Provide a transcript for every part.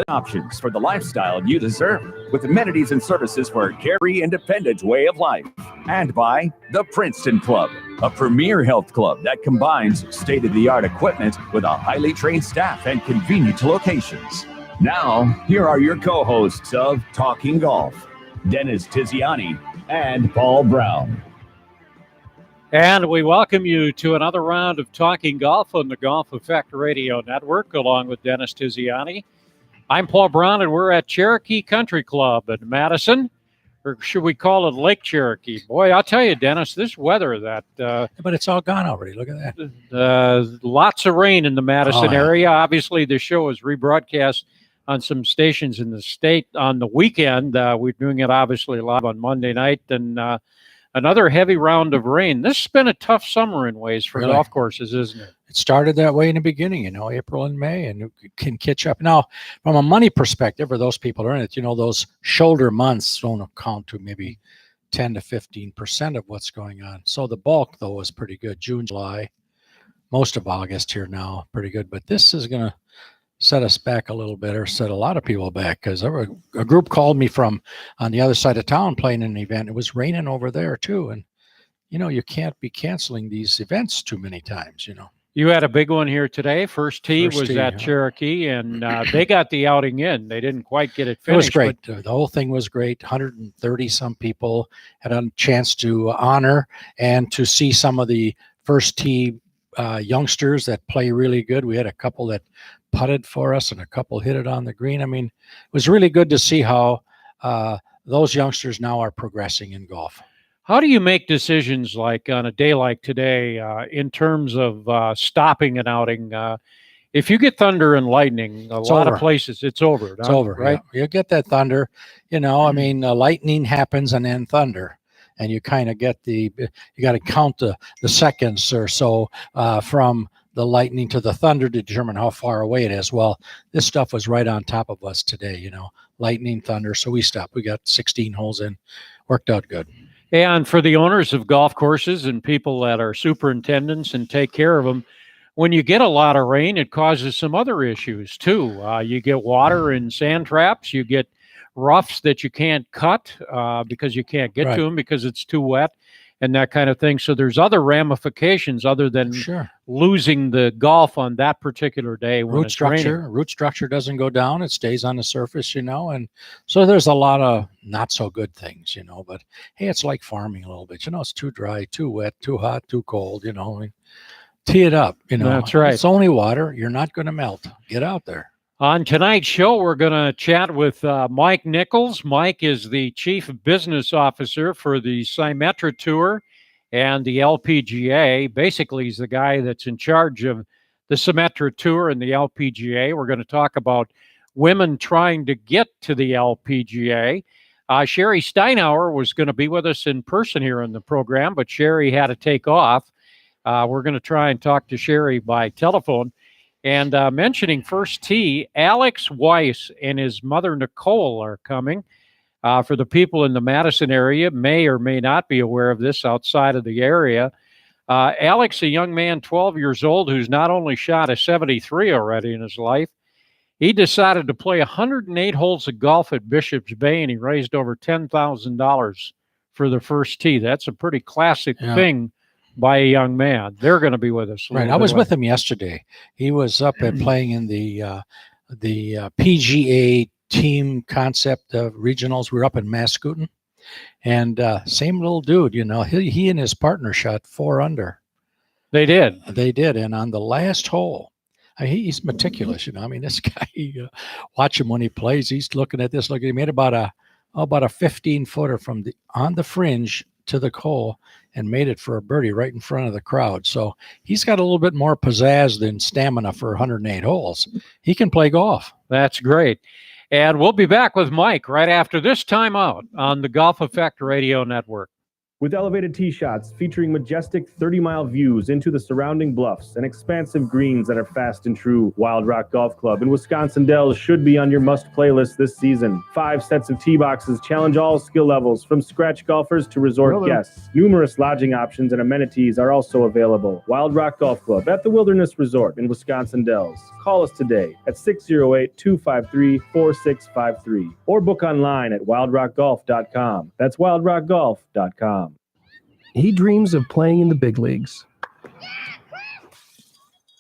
options for the lifestyle you deserve with amenities and services for a carefree, independent way of life. And by the Princeton Club, a premier health club that combines state-of-the-art equipment with a highly trained staff and convenient locations. Now, here are your co-hosts of Talking Golf, Dennis Tiziani and Paul Brown. And we welcome you to another round of Talking Golf on the Golf Effect Radio Network, along with Dennis Tiziani. I'm Paul Brown, and we're at Cherokee Country Club in Madison, or should we call it Lake Cherokee? Boy, I'll tell you, Dennis, this weather but it's all gone already. Look at that. Lots of rain in the Madison area. Obviously, the show is rebroadcast on some stations in the state on the weekend. We're doing it, obviously, live on Monday night, and another heavy round of rain. This has been a tough summer in ways for golf courses, isn't it? It started that way in the beginning, April and May, and it can catch up. Now, from a money perspective, for those people who are in it, those shoulder months don't account to maybe 10 to 15% of what's going on. So the bulk, though, is pretty good. June, July, most of August here now, pretty good. But this is going to set us back a little bit, or set a lot of people back, because a group called me from on the other side of town playing an event. It was raining over there, too. And, you can't be canceling these events too many times, You had a big one here today. First tee was at Cherokee, and they got the outing in. They didn't quite get it finished. It was great. The whole thing was great. 130-some people had a chance to honor and to see some of the first tee youngsters that play really good. We had a couple that putted for us and a couple hit it on the green. I mean, it was really good to see how those youngsters now are progressing in golf. How do you make decisions like on a day like today in terms of stopping an outing? If you get thunder and lightning, a lot of places, it's over. It's over, right? Yeah. You get that thunder, lightning happens and then thunder. And you kind of get you got to count the seconds or so from the lightning to the thunder to determine how far away it is. Well, this stuff was right on top of us today, lightning, thunder. So we stopped. We got 16 holes in, worked out good. And for the owners of golf courses and people that are superintendents and take care of them, when you get a lot of rain, it causes some other issues too. You get water in sand traps. You get roughs that you can't cut because you can't get to them because it's too wet and that kind of thing. So there's other ramifications other than losing the golf on that particular day. When root structure doesn't go down. It stays on the surface, and so there's a lot of not so good things, but hey, it's like farming a little bit. It's too dry, too wet, too hot, too cold, tee it up, That's right. It's only water. You're not going to melt. Get out there. On tonight's show, we're going to chat with Mike Nichols. Mike is the Chief Business Officer for the Symetra Tour and the LPGA. Basically, he's the guy that's in charge of the Symetra Tour and the LPGA. We're going to talk about women trying to get to the LPGA. Sherry Steinauer was going to be with us in person here in the program, but Sherry had to take off. We're going to try and talk to Sherry by telephone. And mentioning first tee, Alex Weiss and his mother, Nicole, are coming. For the people in the Madison area, may or may not be aware of this outside of the area. Alex, a young man, 12 years old, who's not only shot a 73 already in his life, he decided to play 108 holes of golf at Bishop's Bay, and he raised over $10,000 for the first tee. That's a pretty classic thing by a young man. They're going to be with us. Right. I was with him yesterday. He was up and playing in the PGA team concept regionals. We were up in Mascoutin, and same little dude, he and his partner shot 4 under. They did. And on the last hole, he's meticulous, this guy, watch him when he plays. He's looking at this. Look, he made about a 15-footer from on the fringe to the hole and made it for a birdie right in front of the crowd. So he's got a little bit more pizzazz than stamina for 108 holes. He can play golf. That's great. And we'll be back with Mike right after this timeout on the Golf Effect Radio Network. With elevated tee shots featuring majestic 30-mile views into the surrounding bluffs and expansive greens that are fast and true, Wild Rock Golf Club in Wisconsin Dells should be on your must-play list this season. 5 sets of tee boxes challenge all skill levels, from scratch golfers to resort guests. Numerous lodging options and amenities are also available. Wild Rock Golf Club at the Wilderness Resort in Wisconsin Dells. Call us today at 608-253-4653 or book online at wildrockgolf.com. That's wildrockgolf.com. He dreams of playing in the big leagues,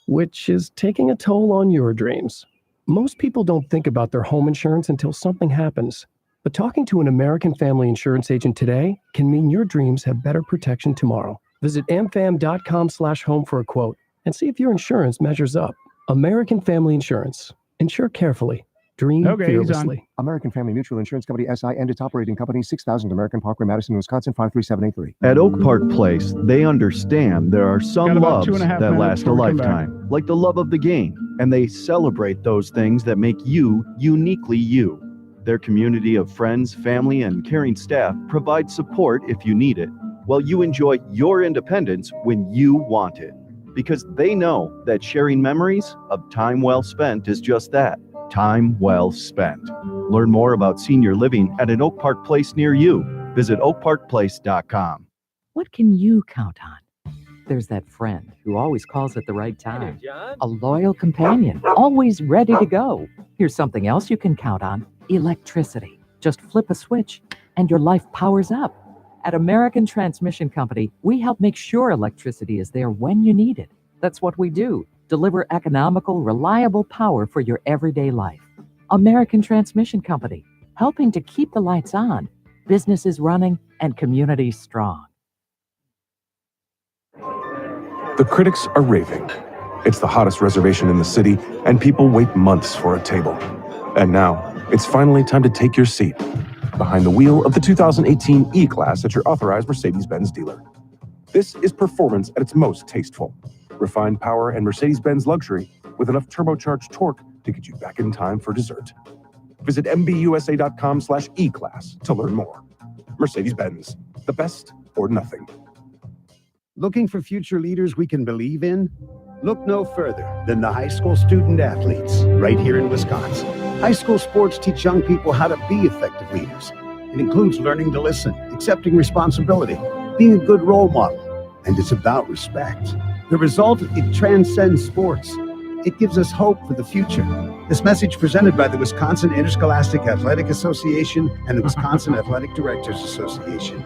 which is taking a toll on your dreams. Most people don't think about their home insurance until something happens. But talking to an American Family Insurance agent today can mean your dreams have better protection tomorrow. Visit amfam.com/home for a quote and see if your insurance measures up. American Family Insurance. Insure carefully. Dream fearlessly. American Family Mutual Insurance Company, SI, and its operating company, 6000 American Parkway, Madison, Wisconsin, 53783. At Oak Park Place, they understand there are some loves that last a lifetime, like the love of the game, and they celebrate those things that make you uniquely you. Their community of friends, family, and caring staff provide support if you need it, while you enjoy your independence when you want it. Because they know that sharing memories of time well spent is just that. Time well spent. Learn more about senior living at an Oak Park Place near you. Visit oakparkplace.com. What can you count on? There's that friend who always calls at the right time. A loyal companion, always ready to go. Here's something else you can count on: electricity. Just flip a switch and your life powers up. At American Transmission Company, we help make sure electricity is there when you need it. That's what we do. Deliver economical, reliable power for your everyday life. American Transmission Company, helping to keep the lights on, businesses running, and communities strong. The critics are raving. It's the hottest reservation in the city, and people wait months for a table. And now, it's finally time to take your seat behind the wheel of the 2018 E-Class at your authorized Mercedes-Benz dealer. This is performance at its most tasteful. Refined power and Mercedes-Benz luxury with enough turbocharged torque to get you back in time for dessert. Visit MBUSA.com/E-Class to learn more. Mercedes-Benz, the best or nothing. Looking for future leaders we can believe in? Look no further than the high school student athletes right here in Wisconsin. High school sports teach young people how to be effective leaders. It includes learning to listen, accepting responsibility, being a good role model, and it's about respect. The result, it transcends sports. It gives us hope for the future. This message presented by the Wisconsin Interscholastic Athletic Association and the Wisconsin Athletic Directors Association.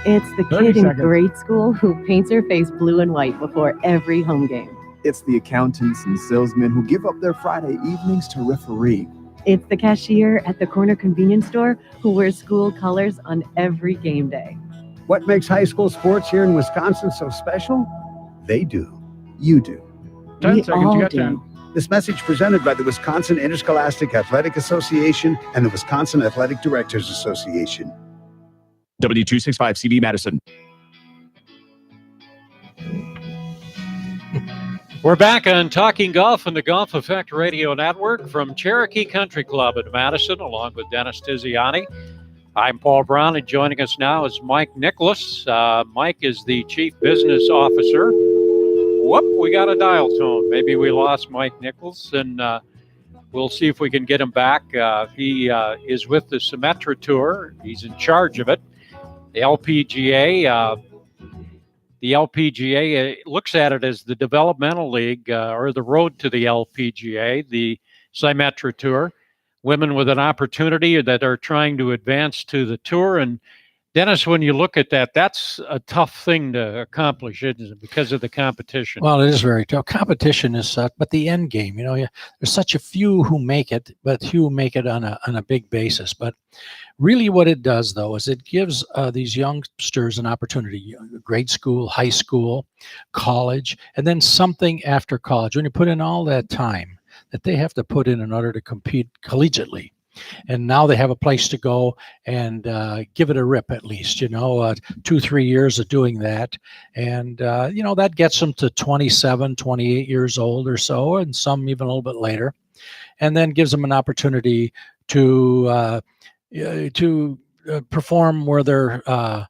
It's the kid in grade school who paints her face blue and white before every home game. It's the accountants and salesmen who give up their Friday evenings to referee. It's the cashier at the corner convenience store who wears school colors on every game day. What makes high school sports here in Wisconsin so special? They do. You do. 10 seconds, you got 10. This message presented by the Wisconsin Interscholastic Athletic Association and the Wisconsin Athletic Directors Association. W265CB Madison. We're back on Talking Golf and the Golf Effect Radio Network from Cherokee Country Club in Madison, along with Dennis Tiziani. I'm Paul Brown, and joining us now is Mike Nicholas. Mike is the Chief Business Officer. Whoop, we got a dial tone. Maybe we lost Mike Nichols, and we'll see if we can get him back. He is with the Symetra Tour. He's in charge of it. The LPGA looks at it as the developmental league or the road to the LPGA, the Symetra Tour. Women with an opportunity that are trying to advance to the tour. And Dennis, when you look at that, that's a tough thing to accomplish, isn't it? Because of the competition. Well, it is very tough. Competition is such, but the end game, there's such a few who make it, but few make it on a big basis. But really what it does, though, is it gives these youngsters an opportunity, grade school, high school, college, and then something after college. When you put in all that time that they have to put in order to compete collegiately. And now they have a place to go and give it a rip, at least, 2-3 years of doing that. And, that gets them to 27, 28 years old or so, and some even a little bit later, and then gives them an opportunity to perform where their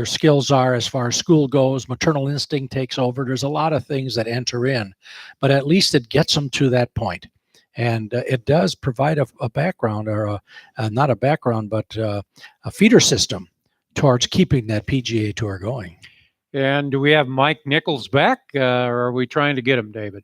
skills are as far as school goes. Maternal instinct takes over. There's a lot of things that enter in, but at least it gets them to that point. And it does provide a background, or not a background, but a feeder system towards keeping that PGA Tour going. And do we have Mike Nichols back, or are we trying to get him, David?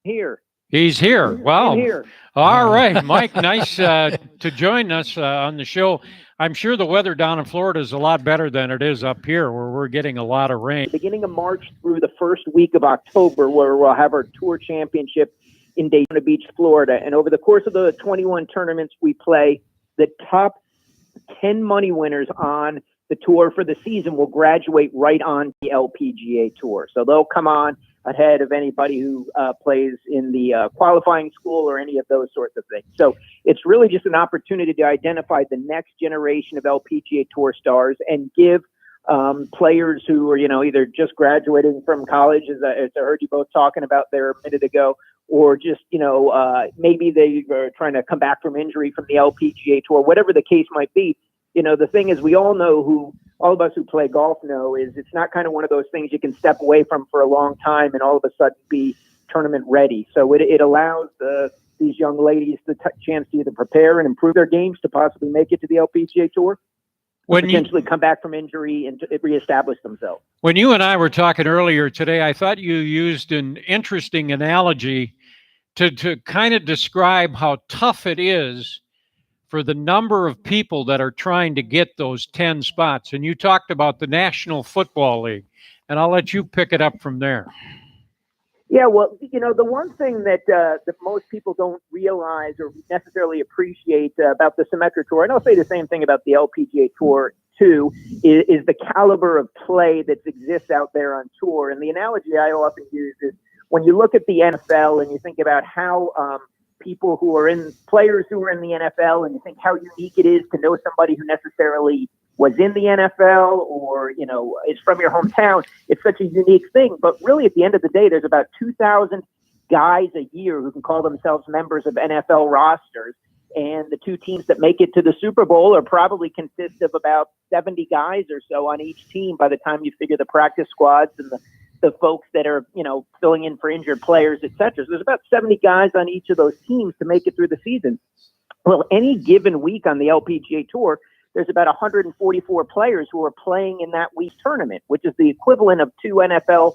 Here. He's here. Wow. Here. All right, Mike, nice to join us on the show. I'm sure the weather down in Florida is a lot better than it is up here, where we're getting a lot of rain. Beginning of March through the first week of October, where we'll have our tour championship in Daytona Beach, Florida. And over the course of the 21 tournaments we play, the top 10 money winners on the tour for the season will graduate right on the LPGA Tour. So they'll come on ahead of anybody who plays in the qualifying school or any of those sorts of things. So it's really just an opportunity to identify the next generation of LPGA Tour stars and give players who are, either just graduating from college, as I heard you both talking about there a minute ago, or just, maybe they are trying to come back from injury from the LPGA Tour, whatever the case might be. The thing is, we all know all of us who play golf know is it's not kind of one of those things you can step away from for a long time and all of a sudden be tournament ready. So it allows these young ladies the chance to either prepare and improve their games to possibly make it to the LPGA Tour, or potentially come back from injury and reestablish themselves. When you and I were talking earlier today, I thought you used an interesting analogy to kind of describe how tough it is for the number of people that are trying to get those 10 spots. And you talked about the National Football League, and I'll let you pick it up from there. Yeah, well, the one thing that most people don't realize or necessarily appreciate about the Symetra Tour, and I'll say the same thing about the LPGA Tour too, is the caliber of play that exists out there on tour. And the analogy I often use is when you look at the NFL and you think about how players who are in the NFL, and you think how unique it is to know somebody who necessarily was in the NFL or, is from your hometown. It's such a unique thing. But really, at the end of the day, there's about 2,000 guys a year who can call themselves members of NFL rosters. And the two teams that make it to the Super Bowl are probably consist of about 70 guys or so on each team by the time you figure the practice squads and the folks that are, filling in for injured players, et cetera. So there's about 70 guys on each of those teams to make it through the season. Well, any given week on the LPGA Tour, there's about 144 players who are playing in that week's tournament, which is the equivalent of two NFL,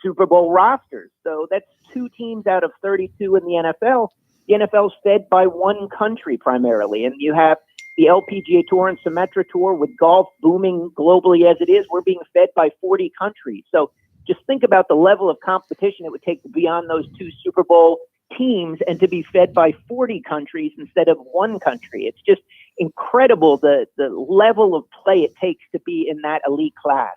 Super Bowl rosters. So that's two teams out of 32 in the NFL. The NFL's fed by one country primarily, and you have the LPGA Tour and Symetra Tour with golf booming globally as it is. We're being fed by 40 countries. So just think about the level of competition it would take to be on those two Super Bowl teams and to be fed by 40 countries instead of one country. It's just incredible the level of play it takes to be in that elite class.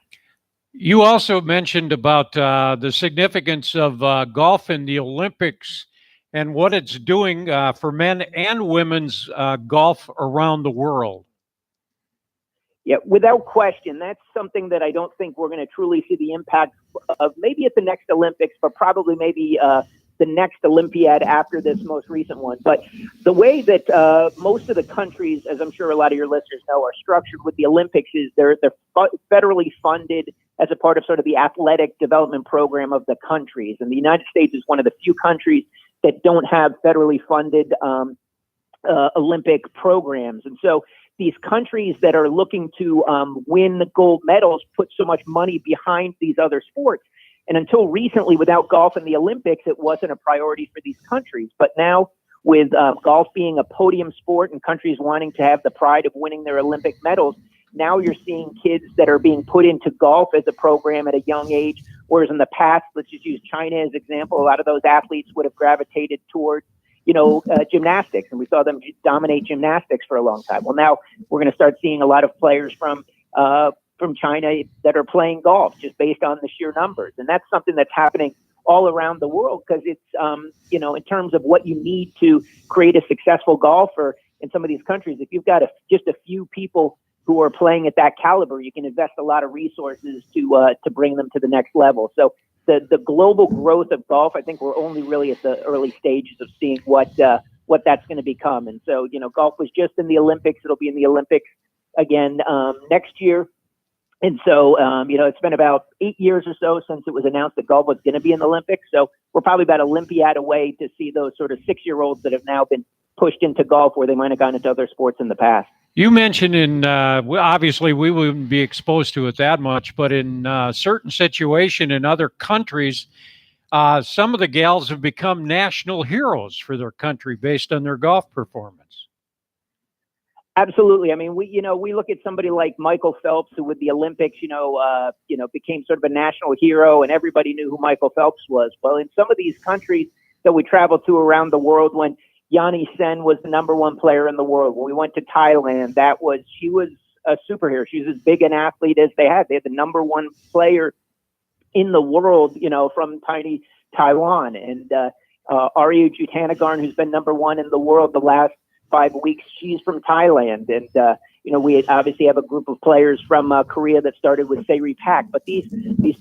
You also mentioned about the significance of golf in the Olympics and what it's doing for men and women's golf around the world. Yeah, without question, that's something that I don't think we're going to truly see the impact of maybe at the next Olympics, but probably maybe the next Olympiad after this most recent one. But the way that most of the countries, as I'm sure a lot of your listeners know, are structured with the Olympics is they're federally funded as a part of sort of the athletic development program of the countries. And the United States is one of the few countries that don't have federally funded Olympic programs. And so these countries that are looking to win the gold medals put so much money behind these other sports. And until recently, without golf in the Olympics, it wasn't a priority for these countries. But now, with golf being a podium sport and countries wanting to have the pride of winning their Olympic medals, now you're seeing kids that are being put into golf as a program at a young age. Whereas in the past, let's just use China as an example, a lot of those athletes would have gravitated towards gymnastics, and we saw them dominate gymnastics for a long time. Well, now we're going to start seeing a lot of players from China that are playing golf just based on the sheer numbers. And that's something that's happening all around the world because it's, in terms of what you need to create a successful golfer in some of these countries, if you've got just a few people who are playing at that caliber, you can invest a lot of resources to bring them to the next level. So the global growth of golf, I think we're only really at the early stages of seeing what what that's going to become. And so, golf was just in the Olympics. It'll be in the Olympics again next year. And so, it's been about 8 years or so since it was announced that golf was going to be in the Olympics. So we're probably about Olympiad away to see those sort of 6-year-olds that have now been pushed into golf where they might have gone into other sports in the past. You mentioned obviously we wouldn't be exposed to it that much, but in certain situation in other countries, some of the gals have become national heroes for their country based on their golf performance. Absolutely. I mean, we look at somebody like Michael Phelps, who with the Olympics, became sort of a national hero, and everybody knew who Michael Phelps was. Well, in some of these countries that we travel to around the world, when Yanni Sen was the number one player in the world, when we went to Thailand, she was a superhero. She was as big an athlete as they had. They had the number one player in the world, from tiny Taiwan, and Arya Jutanagarn, who's been number one in the world the last 5 weeks. She's from Thailand. And, we obviously have a group of players from Korea that started with Sairi Pak. But these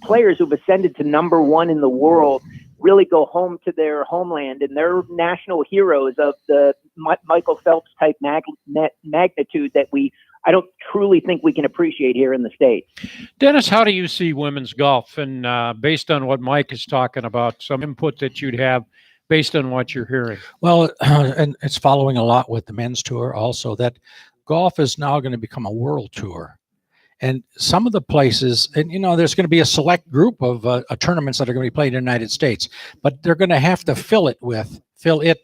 players who've ascended to number one in the world really go home to their homeland, and they're national heroes of the Michael Phelps type magnitude that I don't truly think we can appreciate here in the States. Dennis, how do you see women's golf? And based on what Mike is talking about, some input that you'd have based on what you're hearing. Well, and it's following a lot with the men's tour also, that golf is now going to become a world tour. And some of the places, and there's going to be a select group of tournaments that are going to be played in the United States, but they're going to have to fill it,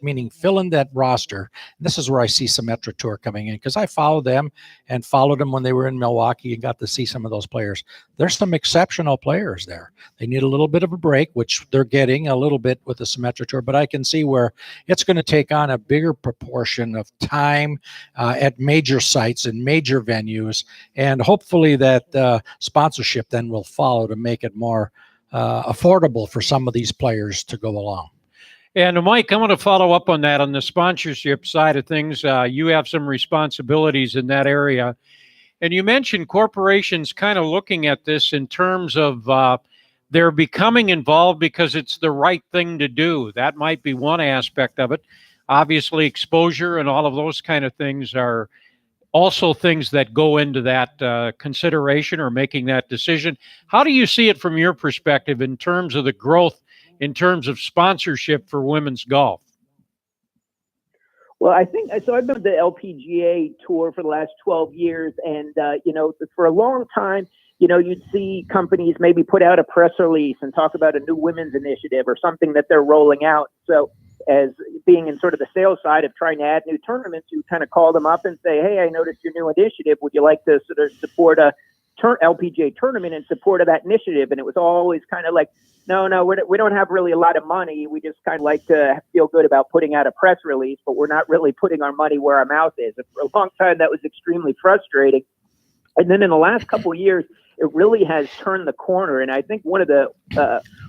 meaning fill in that roster. And this is where I see Symetra Tour coming in, because I followed them when they were in Milwaukee and got to see some of those players. There's some exceptional players there. They need a little bit of a break, which they're getting a little bit with the Symetra Tour, but I can see where it's going to take on a bigger proportion of time at major sites and major venues, and hopefully that sponsorship then will follow to make it more affordable for some of these players to go along. And Mike, I want to follow up on that on the sponsorship side of things. You have some responsibilities in that area. And you mentioned corporations kind of looking at this in terms of they're becoming involved because it's the right thing to do. That might be one aspect of it. Obviously, exposure and all of those kind of things are also things that go into that consideration or making that decision. How do you see it from your perspective in terms of the growth in terms of sponsorship for women's golf? Well, I think so. I've been with the LPGA tour for the last 12 years, and for a long time, you'd see companies maybe put out a press release and talk about a new women's initiative or something that they're rolling out. So, as being in sort of the sales side of trying to add new tournaments, you kind of call them up and say, "Hey, I noticed your new initiative. Would you like to sort of support a LPGA tournament in support of that initiative?" And it was always kind of like, no, we don't have really a lot of money. We just kind of like to feel good about putting out a press release, but we're not really putting our money where our mouth is. And for a long time, that was extremely frustrating. And then in the last couple of years, it really has turned the corner. And I think one of the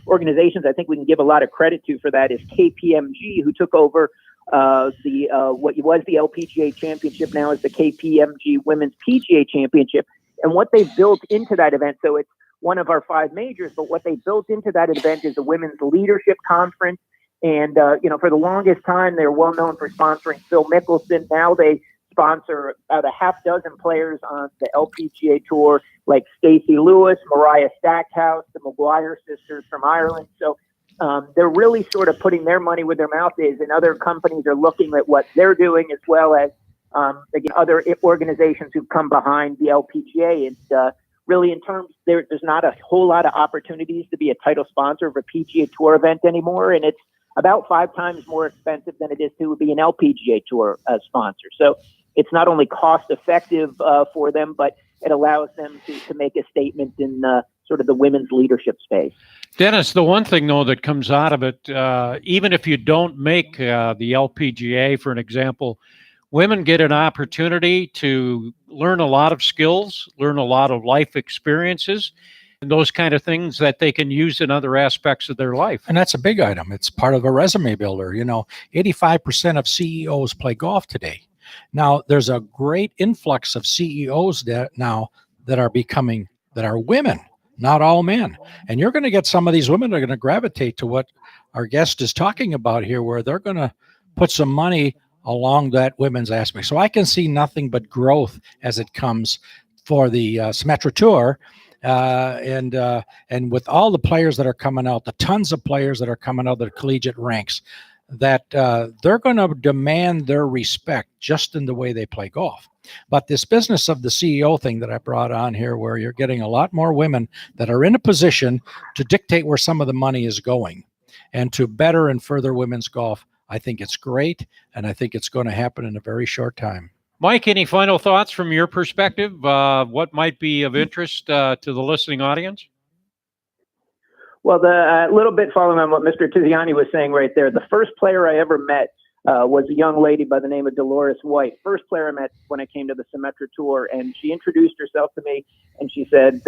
organizations I think we can give a lot of credit to for that is KPMG, who took over what was the LPGA Championship, now is the KPMG Women's PGA Championship. And what they built into that event, so it's one of our 5 majors, but what they built into that event is a women's leadership conference. And, for the longest time, they're well known for sponsoring Phil Mickelson. Now they sponsor about a half dozen players on the LPGA tour, like Stacey Lewis, Mariah Stackhouse, the Maguire sisters from Ireland. So they're really sort of putting their money where their mouth is, and other companies are looking at what they're doing, as well as other organizations who've come behind the LPGA. And really, in terms, there's not a whole lot of opportunities to be a title sponsor of a PGA Tour event anymore, and it's about 5 times more expensive than it is to be an LPGA Tour sponsor. So it's not only cost effective for them, but it allows them to make a statement in sort of the women's leadership space. Dennis, the one thing, though, that comes out of it, even if you don't make the LPGA, for an example, women get an opportunity to learn a lot of skills, learn a lot of life experiences, and those kind of things that they can use in other aspects of their life. And that's a big item. It's part of a resume builder. 85% of CEOs play golf today. Now, there's a great influx of CEOs that are women, not all men. And you're going to get some of these women that are going to gravitate to what our guest is talking about here, where they're going to put some money along that women's aspect. So I can see nothing but growth as it comes for the Symetra Tour. And with all the players that are coming out, the tons of players that are coming out of the collegiate ranks, that they're going to demand their respect just in the way they play golf. But this business of the CEO thing that I brought on here, where you're getting a lot more women that are in a position to dictate where some of the money is going and to better and further women's golf, I think it's great, and I think it's going to happen in a very short time. Mike, any final thoughts from your perspective? What might be of interest to the listening audience? Well, the little bit following on what Mr. Tiziani was saying right there, the first player I ever met was a young lady by the name of Dolores White. First player I met when I came to the Symetra Tour, and she introduced herself to me, and she said,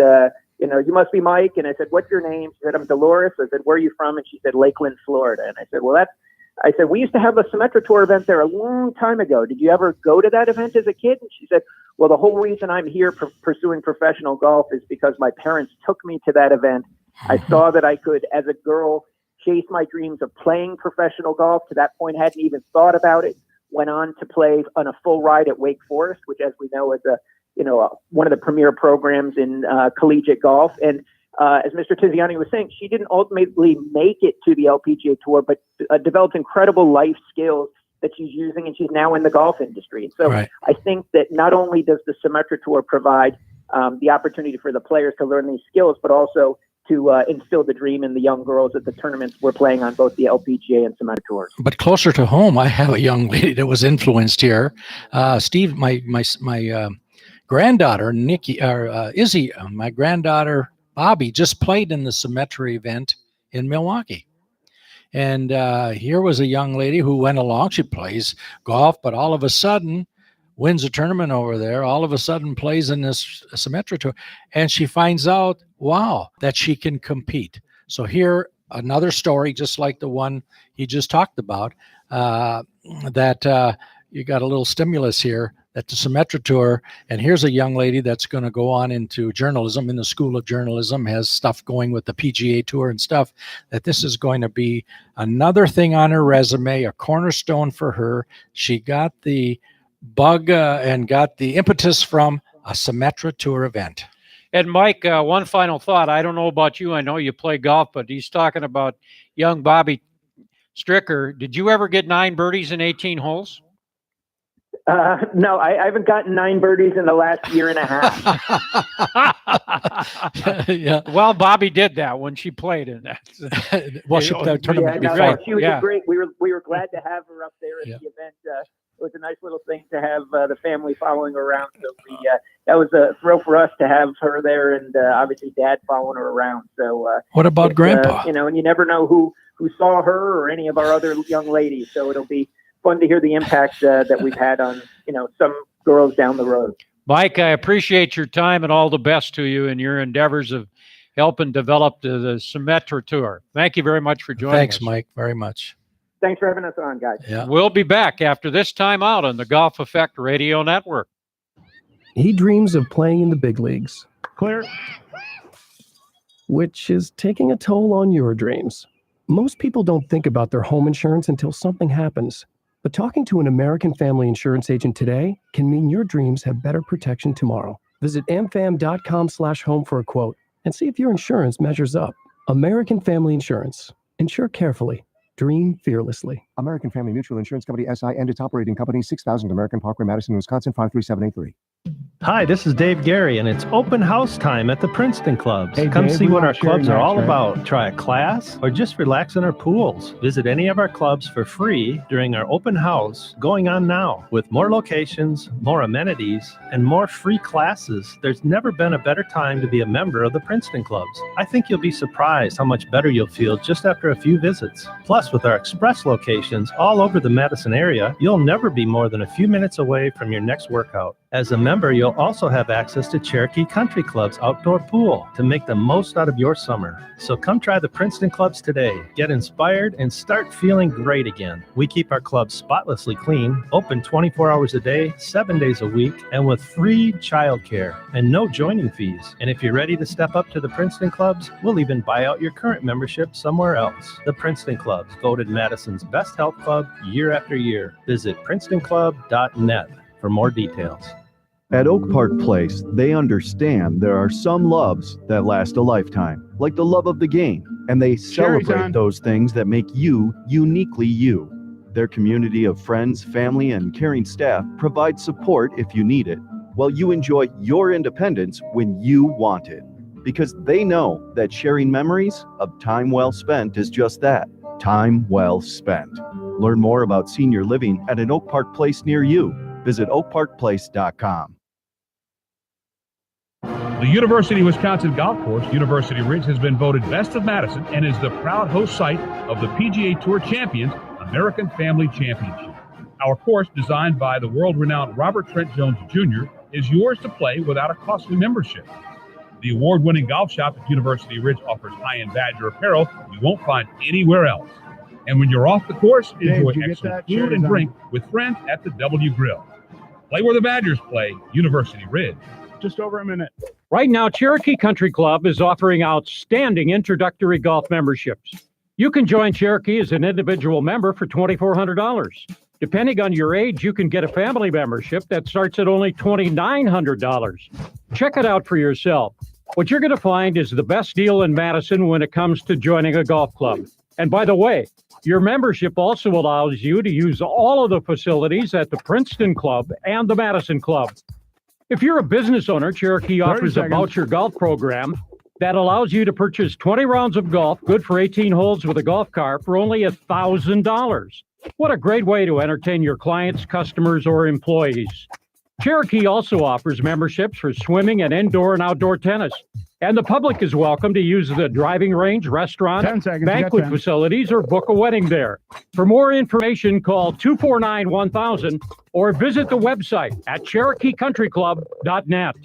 you must be Mike. And I said, what's your name? She said, I'm Dolores. I said, where are you from? And she said, Lakeland, Florida. And I said, we used to have a Symetra Tour event there a long time ago. Did you ever go to that event as a kid? And she said, well, the whole reason I'm here pursuing professional golf is because my parents took me to that event. I saw that I could, as a girl, chase my dreams of playing professional golf. To that point, hadn't even thought about it. Went on to play on a full ride at Wake Forest, which, as we know, is one of the premier programs in collegiate golf. And as Mr. Tiziani was saying, she didn't ultimately make it to the LPGA Tour, but developed incredible life skills that she's using, and she's now in the golf industry. And so Right. I think that not only does the Symetra Tour provide the opportunity for the players to learn these skills, but also to instill the dream in the young girls at the tournaments we're playing on both the LPGA and Symetra Tours. But closer to home, I have a young lady that was influenced here. Steve, my granddaughter, Izzy, my granddaughter, Bobby, just played in the Symetra event in Milwaukee. And here was a young lady who went along. She plays golf, but all of a sudden wins a tournament over there, all of a sudden plays in this Symetra Tour, and she finds out, wow, that she can compete. So here, another story, just like the one he just talked about, that you got a little stimulus here at the Symetra Tour, and here's a young lady that's going to go on into journalism in the School of Journalism, has stuff going with the PGA Tour and stuff, that this is going to be another thing on her resume, a cornerstone for her. She got the bug and got the impetus from a Symetra Tour event. And Mike, one final thought. I don't know about you. I know you play golf, but he's talking about young Bobby Stricker. Did you ever get 9 birdies in 18 holes? No, I haven't gotten 9 birdies in the last year and a half. Yeah. Well, Bobby did that when she played in that. Well, she played that tournament before. No, she was great. We were glad to have her up there at the event. It was a nice little thing to have the family following her around. So that was a thrill for us to have her there, and obviously Dad following her around. So what about Grandpa? And you never know who saw her or any of our other young ladies. So it'll be fun to hear the impact that we've had on some girls down the road. Mike, I appreciate your time and all the best to you in your endeavors of helping develop the Symetra Tour. Thank you very much for joining us. Thanks, Mike, very much. Thanks for having us on, guys. Yeah. We'll be back after this time out on the Golf Effect Radio Network. He dreams of playing in the big leagues. Clear. Which is taking a toll on your dreams. Most people don't think about their home insurance until something happens. But talking to an American Family Insurance agent today can mean your dreams have better protection tomorrow. Visit amfam.com/home for a quote and see if your insurance measures up. American Family Insurance. Insure carefully. Dream fearlessly. American Family Mutual Insurance Company, SI, and its operating company, 6000 American Parkway, Madison, Wisconsin, 53783. Hi, this is Dave Gary, and it's open house time at the Princeton Clubs. Hey, Come Dave, see we what want our to share clubs are your all match, right? about. Try a class or just relax in our pools. Visit any of our clubs for free during our open house going on now. With more locations, more amenities, and more free classes, there's never been a better time to be a member of the Princeton Clubs. I think you'll be surprised how much better you'll feel just after a few visits. Plus, with our express locations all over the Madison area, you'll never be more than a few minutes away from your next workout. As a member, you'll also have access to Cherokee Country Club's outdoor pool to make the most out of your summer. So come try the Princeton clubs today. Get inspired and start feeling great again. We keep our clubs spotlessly clean, open 24 hours a day, 7 days a week, and with free childcare and no joining fees. And if you're ready to step up to the Princeton clubs, we'll even buy out your current membership somewhere else. The Princeton clubs, voted Madison's best health club year after year. Visit PrincetonClub.net for more details. At Oak Park Place, they understand there are some loves that last a lifetime, like the love of the game, and they celebrate those things that make you uniquely you. Their community of friends, family, and caring staff provides support if you need it, while you enjoy your independence when you want it. Because they know that sharing memories of time well spent is just that, time well spent. Learn more about senior living at an Oak Park Place near you. Visit oakparkplace.com. The University of Wisconsin Golf Course, University Ridge, has been voted Best of Madison and is the proud host site of the PGA Tour Champions American Family Championship. Our course, designed by the world-renowned Robert Trent Jones Jr., is yours to play without a costly membership. The award-winning golf shop at University Ridge offers high-end Badger apparel you won't find anywhere else. And when you're off the course, enjoy excellent food and drink with friends at the W Grill. Play where the Badgers play, University Ridge. Just over a minute. Right now, Cherokee Country Club is offering outstanding introductory golf memberships. You can join Cherokee as an individual member for $2,400. Depending on your age, you can get a family membership that starts at only $2,900. Check it out for yourself. What you're going to find is the best deal in Madison when it comes to joining a golf club. And by the way, your membership also allows you to use all of the facilities at the Princeton Club and the Madison Club. If you're a business owner, Cherokee offers a voucher golf program that allows you to purchase 20 rounds of golf, good for 18 holes with a golf cart, for only $1,000. What a great way to entertain your clients, customers, or employees. Cherokee also offers memberships for swimming and indoor and outdoor tennis. And the public is welcome to use the driving range, restaurant, banquet facilities, or book a wedding there. For more information, call 249-1000 or visit the website at CherokeeCountryClub.net.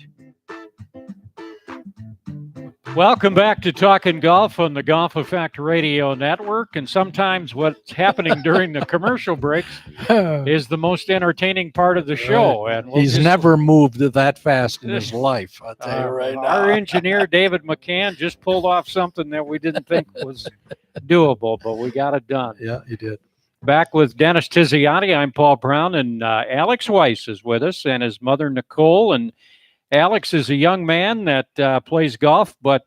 Welcome back to Talking Golf on the Golf Effect Radio Network. And sometimes what's happening during the commercial breaks is the most entertaining part of the show. And he's never moved that fast in his life, I'll tell you right now. Our engineer, David McCann, just pulled off something that we didn't think was doable, but we got it done. Yeah, he did. Back with Dennis Tiziani, I'm Paul Brown, and Alex Weiss is with us, and his mother, Nicole. And Alex is a young man that plays golf, but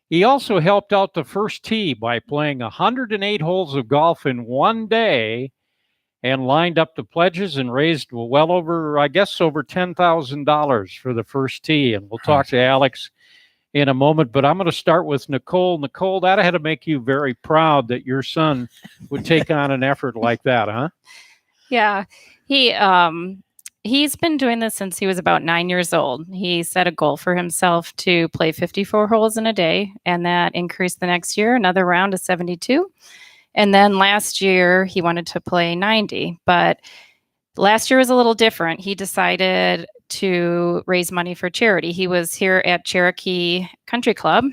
he also helped out the first tee by playing 108 holes of golf in one day and lined up the pledges and raised well over, I guess, over $10,000 for the first tee. And we'll talk to Alex in a moment, but I'm going to start with Nicole. Nicole, that had to make you very proud that your son would take on an effort like that, huh? Yeah, he's been doing this since he was about 9 years old. He set a goal for himself to play 54 holes in a day, and that increased the next year, another round to 72. And then last year, he wanted to play 90. But last year was a little different. He decided to raise money for charity. He was here at Cherokee Country Club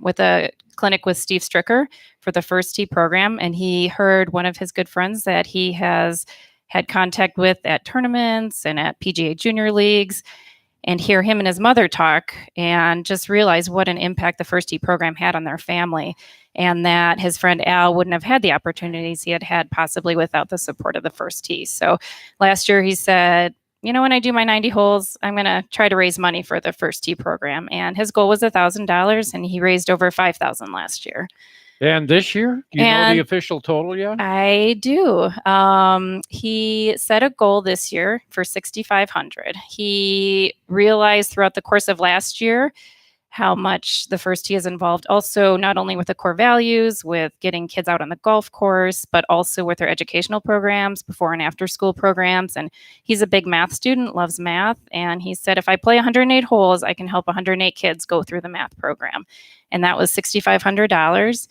with a clinic with Steve Stricker for the First Tee program, and he heard one of his good friends that he has had contact with at tournaments and at PGA Junior Leagues, and hear him and his mother talk and just realize what an impact the First Tee program had on their family, and that his friend Al wouldn't have had the opportunities he had had possibly without the support of the First Tee. So last year he said, you know, when I do my 90 holes, I'm going to try to raise money for the First Tee program. And his goal was $1,000, and he raised over $5,000 last year. And this year, do you know the official total yet? I do. He set a goal this year for $6,500. He realized throughout the course of last year how much the First Tee is involved also not only with the core values, with getting kids out on the golf course, but also with their educational programs, before and after school programs. And he's a big math student, loves math. And he said, if I play 108 holes, I can help 108 kids go through the math program. And that was $6,500.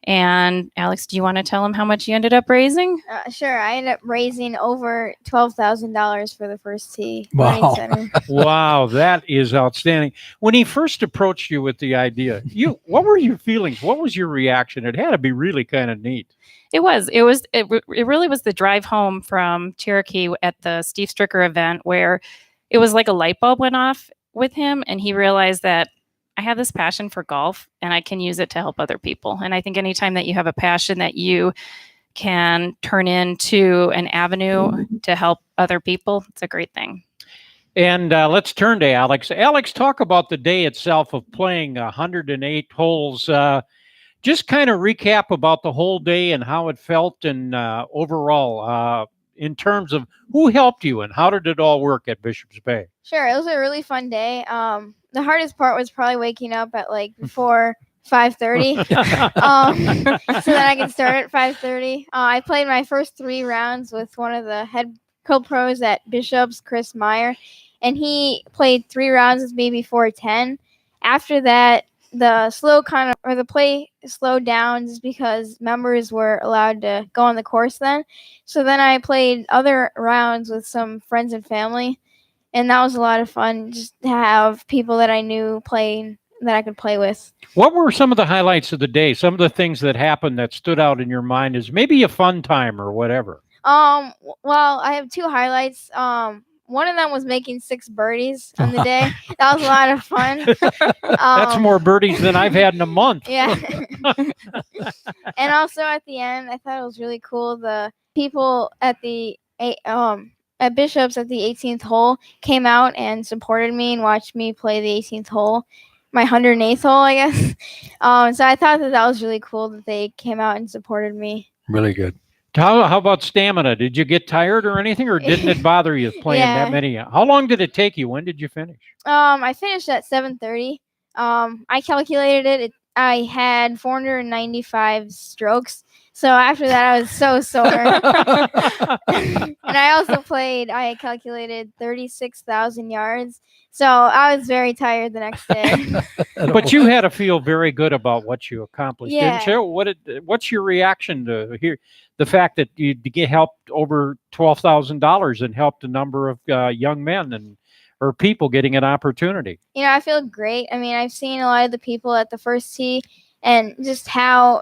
And Alex, do you want to tell him how much you ended up raising? Sure. I ended up raising over $12,000 for the first tee. Wow. Center. Wow, that is outstanding. When he first approached you with the idea, what were your feelings? What was your reaction? It had to be really kind of neat. It really was the drive home from Cherokee at the Steve Stricker event where it was like a light bulb went off with him, and he realized that I have this passion for golf and I can use it to help other people. And I think anytime that you have a passion that you can turn into an avenue to help other people, it's a great thing. And let's turn to Alex. Alex, talk about the day itself of playing 108 holes. Just kind of recap about the whole day and how it felt and overall in terms of who helped you and how did it all work at Bishop's Bay? Sure. It was a really fun day. The hardest part was probably waking up at like before 5:30 so that I could start at 5:30. I played my first 3 rounds with one of the head co-pros at Bishop's, Chris Meyer, and he played 3 rounds with me before 10. After that, the play slowed down just because members were allowed to go on the course then. So then I played other rounds with some friends and family. And that was a lot of fun, just to have people that I knew playing that I could play with. What were some of the highlights of the day? Some of the things that happened that stood out in your mind as maybe a fun time or whatever? Well, I have 2 highlights. One of them was making 6 birdies on the day. That was a lot of fun. That's more birdies than I've had in a month. Yeah. And also at the end, I thought it was really cool. The people at at Bishop's at the 18th hole came out and supported me and watched me play the 18th hole, my 108th hole, I guess. So I thought that was really cool that they came out and supported me. Really good. How about stamina? Did you get tired or anything, or didn't it bother you playing that many? How long did it take you? When did you finish? I finished at 7:30. I calculated it. I had 495 strokes. So after that, I was so sore. And I calculated 36,000 yards. So I was very tired the next day. But you had to feel very good about what you accomplished, didn't you? What's your reaction to hear the fact that you helped over $12,000 and helped a number of young men or people getting an opportunity? I feel great. I mean, I've seen a lot of the people at the first tee and just how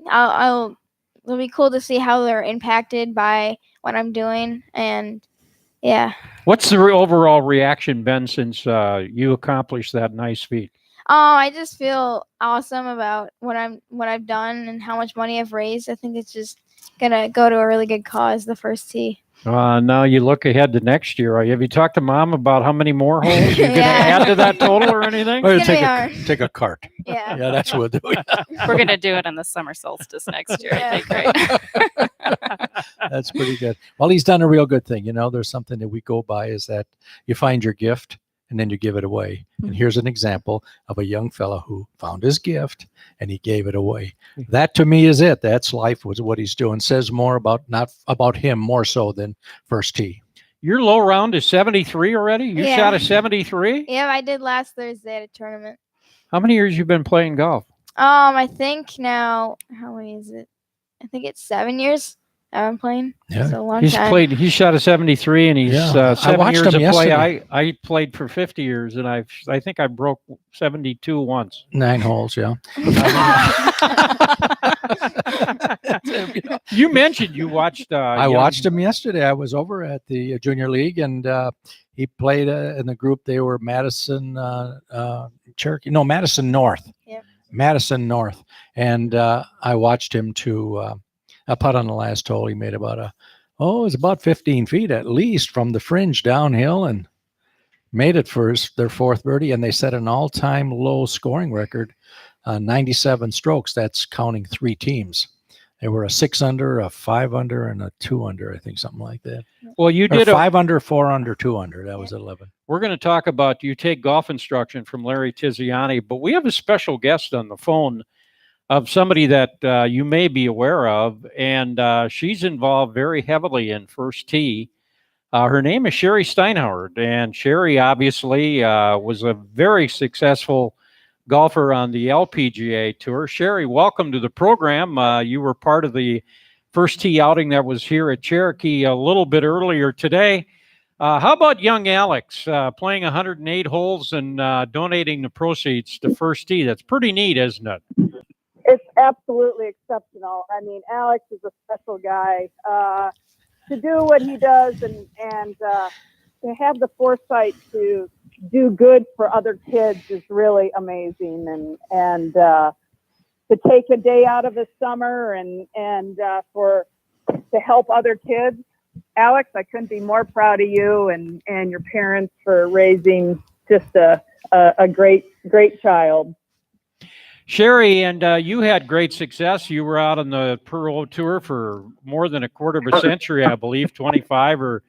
it'll be cool to see how they're impacted by what I'm doing. And yeah. What's the overall reaction been since you accomplished that nice feat? I just feel awesome about what I've done and how much money I've raised. I think it's just gonna go to a really good cause, the first tee. Now you look ahead to next year. Have you talked to Mom about how many more holes you're going to add to that total or anything? Or take a cart. Yeah. Yeah, that's what we'll do. We're going to do it on the summer solstice next year, I think, right? That's pretty good. Well, he's done a real good thing. There's something that we go by is that you find your gift and then you give it away. And here's an example of a young fellow who found his gift and he gave it away. That to me is it. That's life, was what he's doing. Says more about him more so than first tee. Your low round is 73 already? You shot a 73? Yeah, I did last Thursday at a tournament. How many years you been playing golf? I think now, how many is it? I think it's 7 years I'm playing. Yeah. It's a long time. He shot a 73 and he's 7 years of play. Yesterday. I played for 50 years and I think I broke 72 once. 9 holes, yeah. You mentioned you watched. I watched him yesterday. I was over at the Junior League and he played in the group. They were Madison North. Yep. Madison North. And I watched him to a putt on the last hole. He made it was about 15 feet at least from the fringe downhill and made it for their 4th birdie. And they set an all-time low scoring record, 97 strokes. That's counting 3 teams. They were a 6 under, a 5 under, and a 2 under, I think, something like that. Well, you did 5 under, 4 under, 2 under. That was 11. We're going to talk about you take golf instruction from Larry Tiziani, but we have a special guest on the phone of somebody that you may be aware of, and she's involved very heavily in first tee. Her name is Sherry Steinhauer, and Sherry obviously was a very successful golfer on the LPGA Tour. Sherry, welcome to the program. You were part of the first tee outing that was here at Cherokee a little bit earlier today. How about young Alex playing 108 holes and donating the proceeds to First Tee? That's pretty neat, isn't it? It's absolutely exceptional. I mean, Alex is a special guy. To do what he does and to have the foresight to do good for other kids is really amazing. And to take a day out of the summer and to help other kids. Alex, I couldn't be more proud of you and your parents for raising just a great child. Sherry, and you had great success. You were out on the Pro Tour for more than a quarter of a century, I believe, 25 or